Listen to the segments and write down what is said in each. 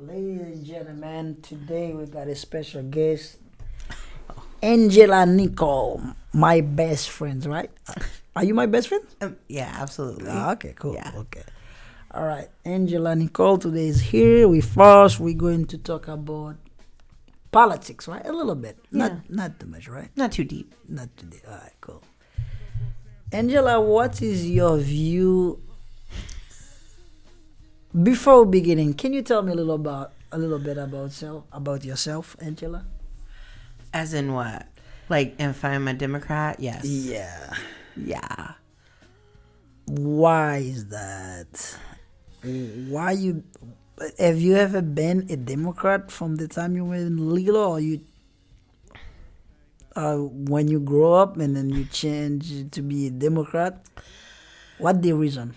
Ladies and gentlemen, today we got a special guest, Angela Nicole, my best friend, right? Are you my best friend? Yeah, absolutely. Okay, cool. Yeah. Okay. All right. Angela Nicole today is here with us. We're going to talk about politics, right? A little bit. Not too much, right? Not too deep. Not today. All right, cool. Angela, what is your view? Before beginning, can you tell me a little bit about yourself, Angela? As in what? Like, if I'm a Democrat? Yes. Yeah. Yeah. Why is that? Why you? Have you ever been a Democrat from the time you were in little, or you? When you grow up and then you change to be a Democrat, what the reason?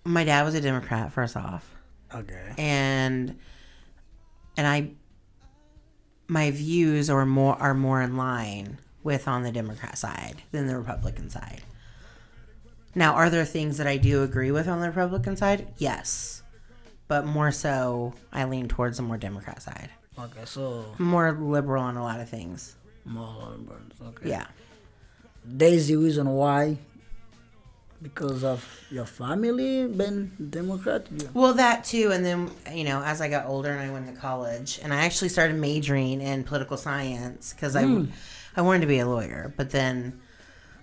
My dad was a Democrat, first off. Okay. And my views are more in line with on the Democrat side than the Republican side. Now, are there things that I do agree with on the Republican side? Yes. But more so, I lean towards the more Democrat side. Okay, so More liberal on a lot of things. more. Okay. Yeah. There's the reason why. Because of your family been Democrat? Yeah. Well, that too. And then, as I got older and I went to college, and I actually started majoring in political science because I wanted to be a lawyer. But then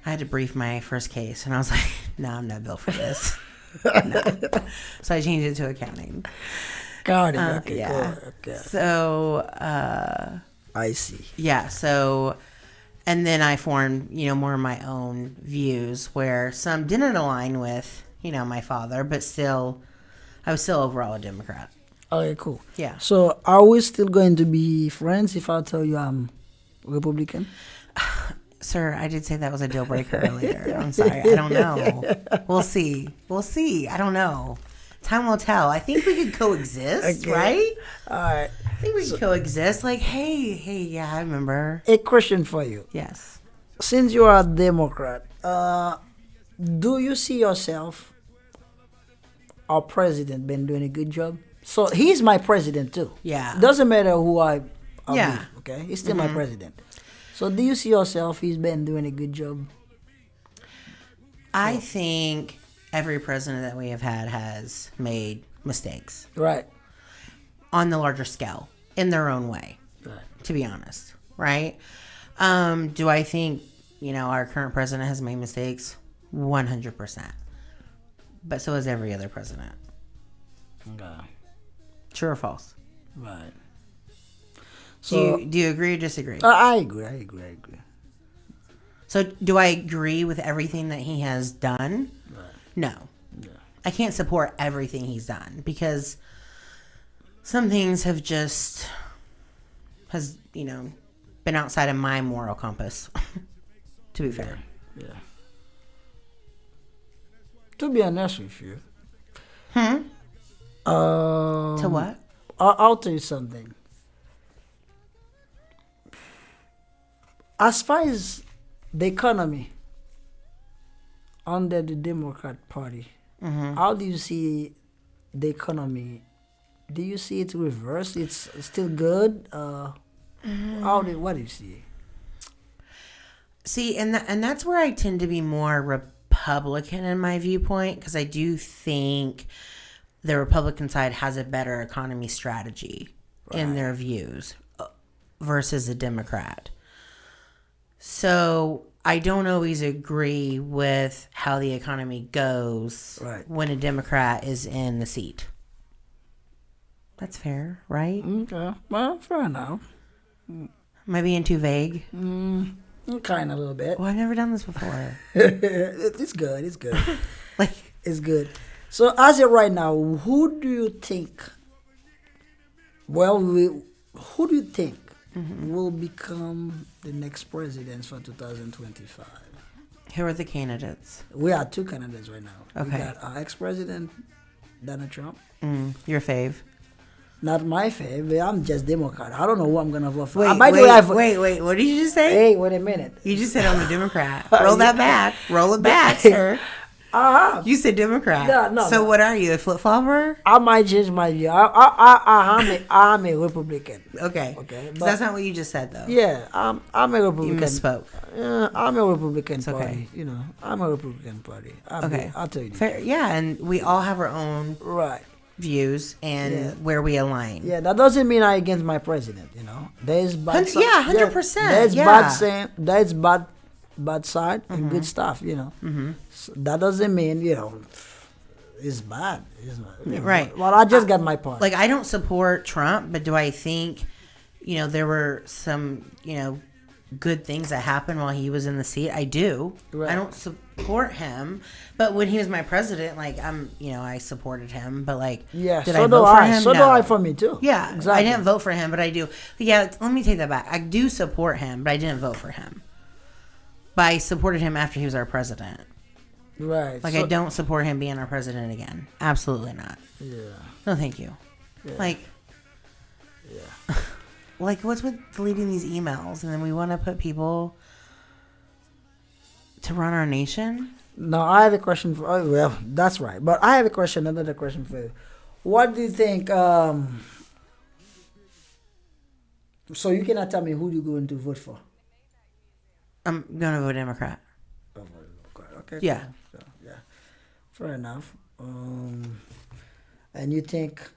I had to brief my first case, and I was like, no, I'm not built for this. No. So I changed it to accounting. Got it. Okay, Yeah. cool. Okay. So, I see. yeah. So, and then I formed, more of my own views where some didn't align with, my father, but still, I was still overall a Democrat. Okay, cool. Yeah. So are we still going to be friends if I tell you I'm Republican? Sir, I did say that was a deal breaker earlier. I'm sorry. I don't know. We'll see. I don't know. Time will tell. I think we could coexist, Okay. right? All right. I think we could coexist. Like, hey, yeah, I remember. A question for you. Yes. Since you are a Democrat, do you see yourself, our president, been doing a good job? So he's my president too. Yeah. Doesn't matter who I Yeah. with, okay? He's still my president. So do you see yourself he's been doing a good job? I think every president that we have had has made mistakes Right. on the larger scale in their own way, Right. to be honest, right? Do I think, our current president has made mistakes? 100%. But so has every other president. Okay. True or false? Right. Do So you agree or disagree? I agree. So do I agree with everything that he has done? Right. No. Yeah. I can't support everything he's done because some things have just been outside of my moral compass. To be fair. Yeah. To be honest with you. To what? I'll tell you something. As far as the economy under the Democrat Party, how do you see the economy? Do you see it reverse? It's still good. What do you see? See, and that's where I tend to be more Republican in my viewpoint because I do think the Republican side has a better economy strategy in their views versus a Democrat. So I don't always agree with how the economy goes when a Democrat is in the seat. That's fair, right? Okay, well, fair enough. Am I being too vague? Kind of a little bit. Well, I've never done this before. It's good. It's good. Like, It's good. So as of right now, who do you think? Who do you think will become the next president for 2025? who are the candidates? We have two candidates right now. Okay. We got our ex-president, Donald Trump. Your fave. Not my favorite. I'm just Democrat. I don't know who I'm gonna vote for. Wait, By the way, wait. What did you just say? Hey, wait a minute. You just said I'm a Democrat. Roll that back. Roll it back, sir. You said Democrat. Yeah, no. So what are you, a flip flopper? I might change my view. I'm a Republican. Okay. Okay. That's not what you just said, though. Yeah, I'm a Republican. You misspoke. I'm a Republican party. Okay. You know, I'm a Republican party. I'll tell you. Fair. Yeah, and we all have our own Right. views and where we align. Yeah, that doesn't mean I against my president. You know, there's bad. 100%. There's Yeah. bad saying. There's bad side and good stuff. You know, so that doesn't mean it's bad. Right. Well, I just got my point. Like, I don't support Trump, but do I think, there were some, good things that happened while he was in the seat? I do. Right. I don't support him, but when he was my president, I supported him, but did I vote for him? So do No. I for me too. Yeah, exactly. I didn't vote for him, but I do. Yeah, let me take that back. I do support him, but I didn't vote for him. But I supported him after he was our president. Right. I don't support him being our president again. Absolutely not. Yeah. No, thank you. Yeah. Yeah. What's with deleting these emails? And then we want to put people to run our nation? No, I have a question for. Oh, well, that's right. But I have another question for you. What do you think? So you cannot tell me who you're going to vote for. I'm going to vote Democrat. Okay. Yeah. Cool. So, yeah. Fair enough. And you think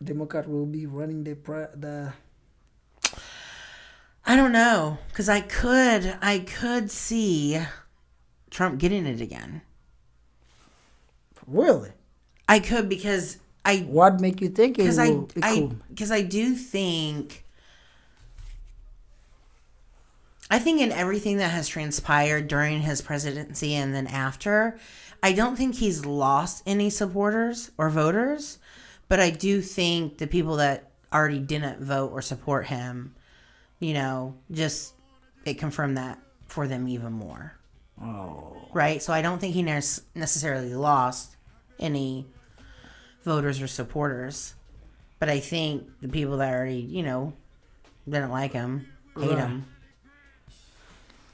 Democrat will be running the? I don't know, because I could see Trump getting it again. Really? I could, because What make you think it will? Because I do think. I think in everything that has transpired during his presidency and then after, I don't think he's lost any supporters or voters, but I do think the people that already didn't vote or support him, just it confirmed that for them even more. Oh. Right? So I don't think he necessarily lost any voters or supporters, but I think the people that already, didn't like him, hate him.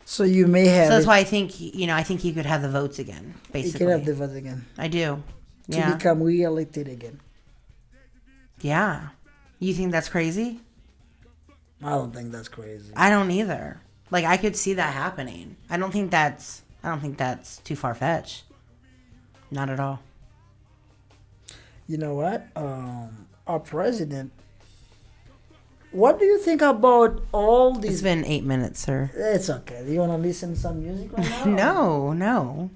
So you may have. So that's why I think, I think he could have the votes again, basically. He could have the votes again. I do. To become re-elected again. Yeah. You think that's crazy? I don't think that's crazy. I don't either. I could see that happening. I don't think that's too far-fetched. Not at all. You know what? Our president. What do you think about all these? It's been 8 minutes, sir. It's okay. You want to listen to some music right now? No. No.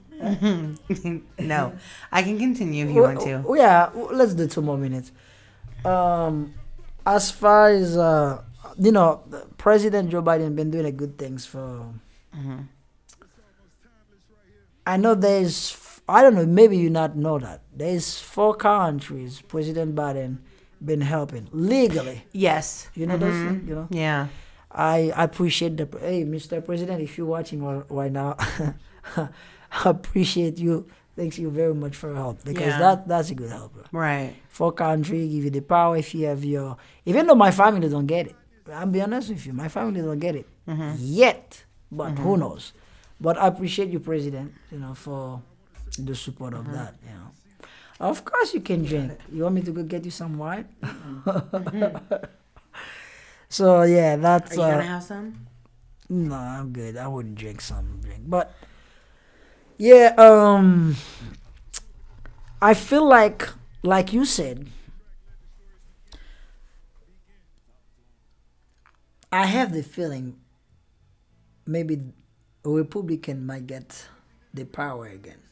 I can continue if you want to. Yeah, let's do 2 more minutes. As far as President Joe Biden been doing good things for. I know I don't know, maybe you not know that there's 4 countries President Biden been helping legally. Yes. You know those things, Yeah. I appreciate hey, Mr. President, if you're watching right now, I appreciate you. Thanks you very much for your help, because that's a good help. Right. 4 country give you the power if you have even though my family don't get it. I'll be honest with you, my family don't get it yet, but who knows? But I appreciate you, President, for the support of that, Of course you can drink. You want me to go get you some wine? So yeah, that's. Are you gonna have some? No, I'm good. I wouldn't drink some drink, but yeah, I feel like you said, I have the feeling maybe a Republican might get the power again.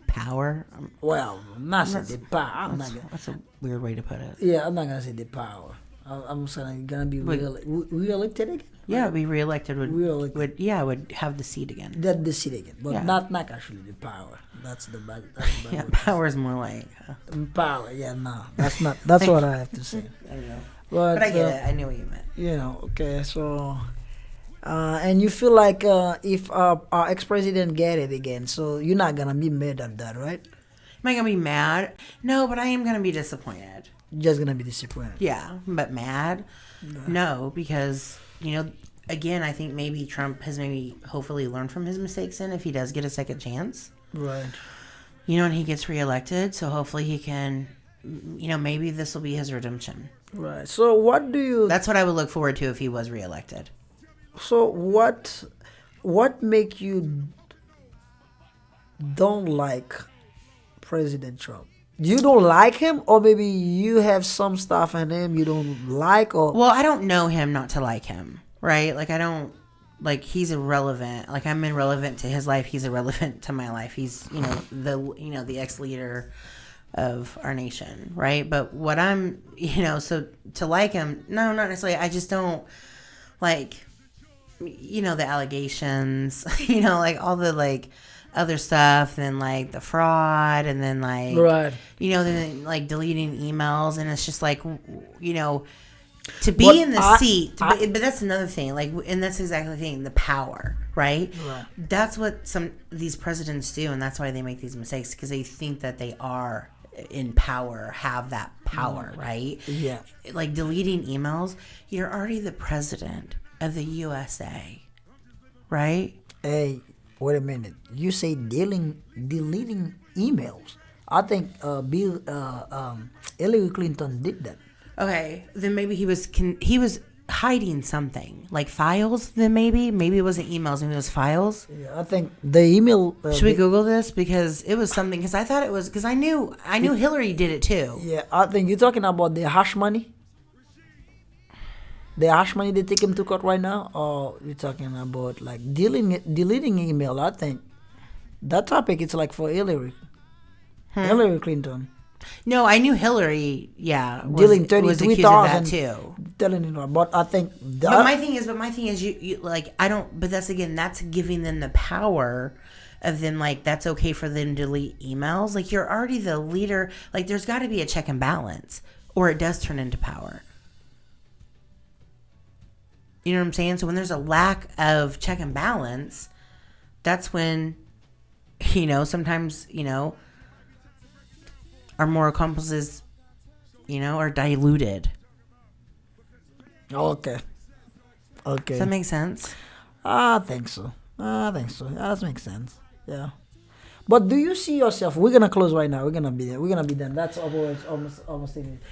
Power? Well, not say the power. That's a weird way to put it. Yeah, I'm not gonna say the power. I'm saying gonna be re-elected again. Yeah, be reelected would have the seat again. That the seat again, but not actually the power. That's the bad. Yeah, power is more like power. Yeah, no, that's not. That's what I have to say. I don't know, but I get it. I knew what you meant. Okay, so. And you feel like if our ex-president get it again, so you're not gonna be mad at that, right? Am I gonna be mad? No, but I am gonna be disappointed. Just gonna be disappointed. Yeah, but mad? No, because again, I think maybe Trump has maybe hopefully learned from his mistakes, and if he does get a second chance, Right. and he gets reelected, so hopefully he can, maybe this will be his redemption. Right. So what do you? That's what I would look forward to if he was reelected. So what make you don't like President Trump? You don't like him, or maybe you have some stuff in him you don't like, or Well, I don't know him not to like him, right? Like, I don't, like, he's irrelevant. Like, I'm irrelevant to his life. He's irrelevant to my life. He's, the ex-leader of our nation, right? But what I'm, so to like him, no, not necessarily. I just don't like, the allegations, like all the, like, other stuff, and like the fraud, and then like, right. Then like deleting emails, and it's just like, to be in the seat, but that's another thing, like, and that's exactly the thing, the power, right? That's what some these presidents do, and that's why they make these mistakes, because they think that they are in power, have that power, right? Yeah. Like deleting emails, you're already the president of the USA, right? Hey, wait a minute. You say deleting emails. I think Hillary Clinton did that. Okay, then maybe he was hiding something, like files. Then maybe it wasn't emails, maybe it was files. Yeah, I think the email. Should we Google this, because it was something? Because I thought it was, because I knew Hillary did it too. Yeah, I think you're talking about the hash money. The hash money they take him to court right now, or you're talking about like deleting email? I think that topic it's like for Hillary Clinton. No, I knew Hillary. Yeah, Dealing was accused 33,000 of that too. Telling you, but I think. But my thing is, you like, I don't. But that's giving them the power of them, like, that's okay for them to delete emails. Like, you're already the leader. Like, there's got to be a check and balance, or it does turn into power. You know what I'm saying? So when there's a lack of check and balance, that's when, sometimes, our moral compasses, are diluted. Okay. Does that make sense? I think so. That makes sense. Yeah. But do you see yourself? We're gonna close right now. We're gonna be there. We're gonna be done. That's almost 10 minutes.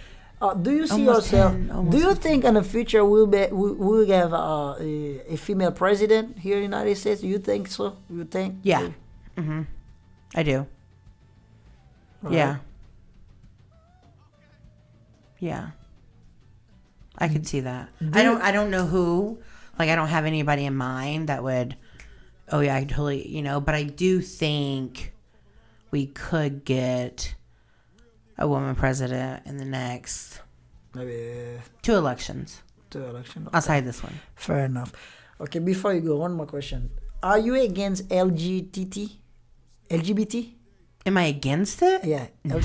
Do you see yourself? Do you think in the future we'll have a female president here in the United States? You think so? You think? Yeah. Mm-hmm. I do. Right. Yeah. Yeah. I could see that. I don't know who. Like, I don't have anybody in mind that would. Oh yeah, I totally. But I do think we could get a woman president in the next maybe 2 elections. 2 elections. Okay. Outside this one. Fair enough. Okay, before you go, one more question. Are you against LGBT? Am I against it? Yeah. No.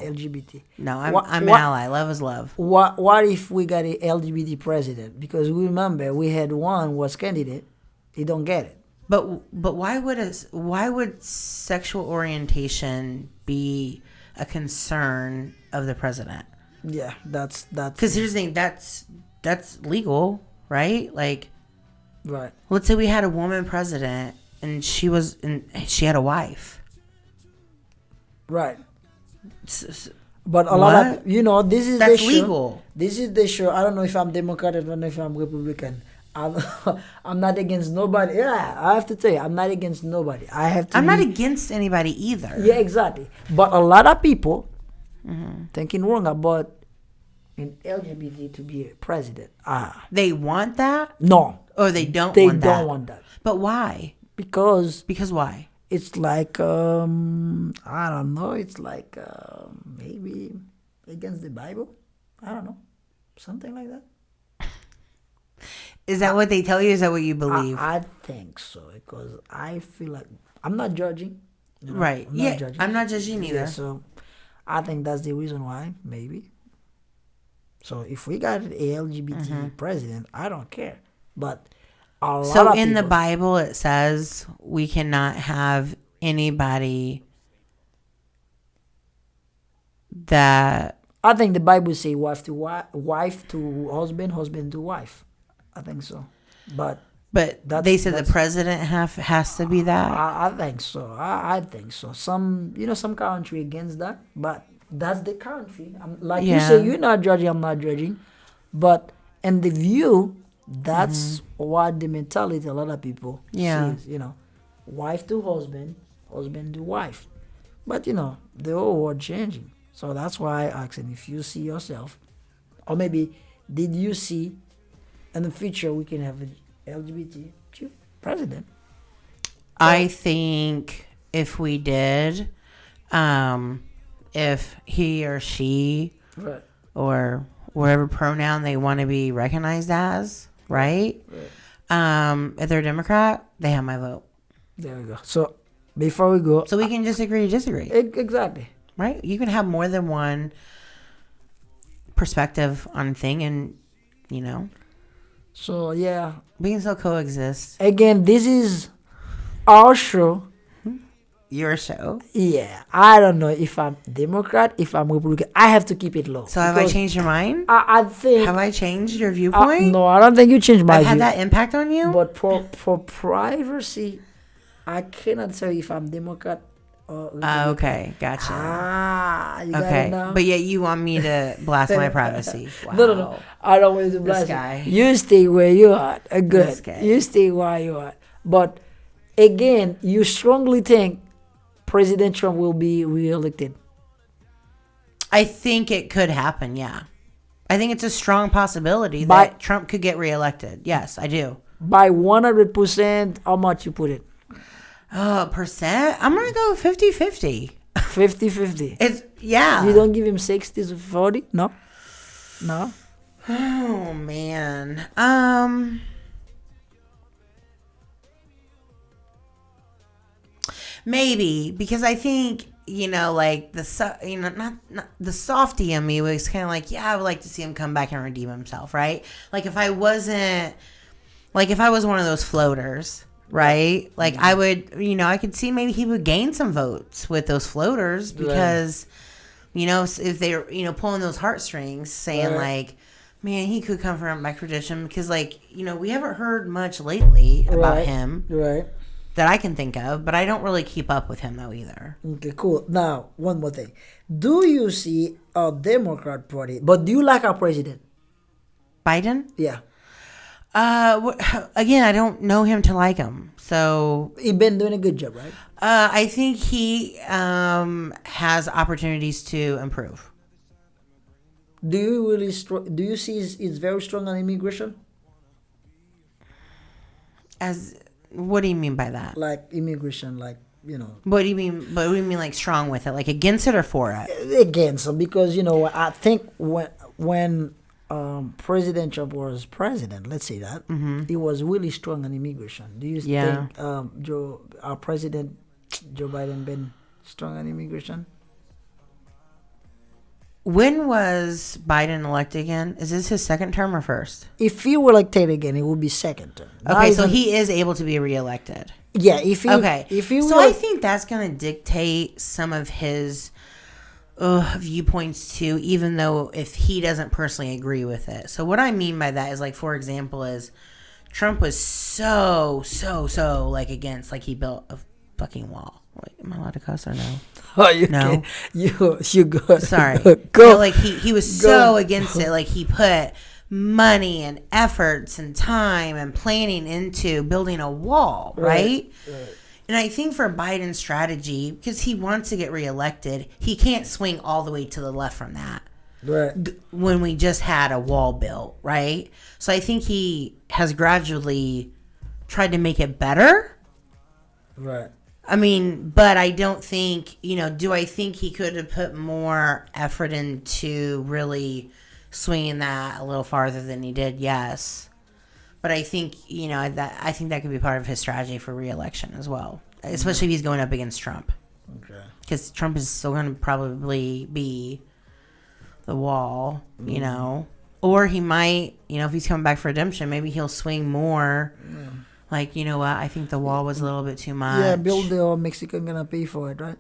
LGBT. No, I'm an ally. Love is love. What if we got a LGBT president? Because we remember we had one was candidate. He don't get it. But why would sexual orientation be a concern of the president? Yeah, that's because here's the thing, that's legal, right? Like, right. Let's say we had a woman president and she had a wife, right? But a lot of this is that's the legal. Show. This is the show. I don't know if I'm Democrat. I don't know if I'm Republican. I'm not against nobody. Yeah, I have to tell you, I'm not against nobody. I'm not against anybody either. Yeah, exactly. But a lot of people thinking wrong about an LGBT to be a president. They want that? No. Or they don't want that? They don't want that. But why? Because why? It's like, I don't know. It's like maybe against the Bible. I don't know. Something like that. Is that what they tell you? Is that what you believe? I think so, because I feel like I'm not judging. Right. I'm not judging either. Yeah, so I think that's the reason why, maybe. So if we got an LGBT president, I don't care. But a lot of in people, the Bible, it says we cannot have anybody that... I think the Bible say wife to husband, husband to wife. I think so. But they said the president has to be that. I think so. I think so. Some country against that, but that's the country. Like you say, you're not judging. I'm not judging, but in the view, that's what the mentality a lot of people sees. Wife to husband, husband to wife. But the whole world changing. So that's why I asked if you see yourself, or maybe did you see in the future we can have an LGBTQ president? I think if we did, if he or she or whatever pronoun they want to be recognized as, right? If they're a Democrat, they have my vote. There we go. So before we go, so we can just agree to disagree. Exactly. Right? You can have more than one perspective on a thing, and So yeah, we can still coexist. Again, this is our show. Your show. Yeah, I don't know if I'm Democrat, if I'm Republican. I have to keep it low. So have I changed your mind? I think. Have I changed your viewpoint? No, I don't think you changed my view. Had that impact on you? But for privacy, I cannot tell you if I'm Democrat or Republican. Okay, gotcha. You got it now? But yet you want me to blast my privacy. Wow. No. I don't want you to blast this guy. it. You stay where you are. Good. You stay where you are. But again, you strongly think President Trump will be reelected? I think it could happen, yeah. I think it's a strong possibility that Trump could get reelected. Yes, I do. By 100%, how much you put it? Percent? I'm going to go 50-50. 50-50? Yeah. You don't give him 60-40? No? Oh, man. Maybe, because I think, like not the softy in me was kind of like, yeah, I would like to see him come back and redeem himself, right? Like if I was one of those floaters, right? Like I would, I could see maybe he would gain some votes with those floaters because, if they're, pulling those heartstrings, saying like, man, he could come from back tradition because we haven't heard much lately about him. Right. That I can think of, but I don't really keep up with him though either. Okay, cool. Now, one more thing. Do you see a Democrat Party, but do you like our president? Biden? Yeah. Again, I don't know him to like him, so... He's been doing a good job, right? I think he has opportunities to improve. Do you see he's very strong on immigration? What do you mean by that? Like immigration, What do you mean? What do you mean, like strong with it? Like against it or for it? Against it, because I think when President Trump was president, let's say that he was really strong on immigration. Do you think our president Joe Biden been strong on immigration? When was Biden elected again? Is this his second term or first? If he were elected again, it would be second term. Okay, so he is able to be reelected. Yeah, I think that's going to dictate some of his viewpoints too, even though if he doesn't personally agree with it. So what I mean by that is, like, for example, is Trump was so against, like, he built a fucking wall. Wait, am I allowed to cuss or no? Oh, no. You go. Sorry. Go. Like he was so against it. Like he put money and efforts and time and planning into building a wall, right? And I think for Biden's strategy, because he wants to get reelected, he can't swing all the way to the left from that. Right. When we just had a wall built, right? So I think he has gradually tried to make it better. Right. I mean, but I don't think, do I think he could have put more effort into really swinging that a little farther than he did? Yes. But I think, I think that could be part of his strategy for re-election as well, especially if he's going up against Trump. Okay. Because Trump is still going to probably be the wall, or he might, if he's coming back for redemption, maybe he'll swing more. Yeah. Like, what? I think the wall was a little bit too much. Yeah, build the whole Mexican gonna pay for it, right?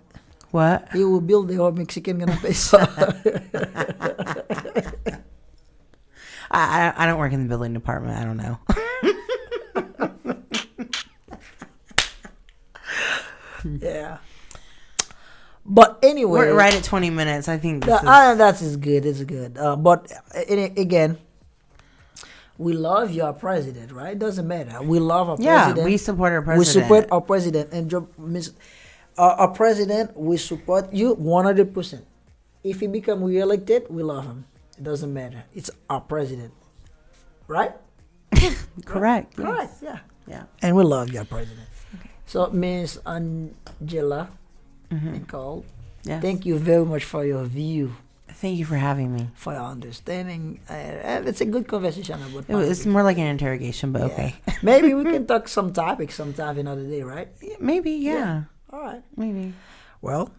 What? He will build the whole Mexican gonna pay for it. I don't work in the building department. I don't know. Yeah. But anyway, We're right at 20 minutes. I think this that is good. It's good. But again, we love your president, right? It doesn't matter. We love our president. Yeah, we support our president. We support our president. And our president, we support you 100%. If he become re-elected, we love him. It doesn't matter. It's our president. Right? Correct. Correct, yeah. Yeah. And we love your president. Okay. So, Miss Angela Nicole, thank you very much for your view. Thank you for having me. For your understanding. It's a good conversation about it's more like an interrogation, but okay. Maybe we can talk some topics sometime another day, right? Maybe, yeah. All right. Maybe. Well,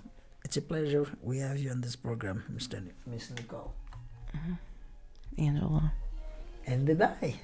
it's a pleasure we have you on this program, Miss Nicole. Angela. And bye-bye.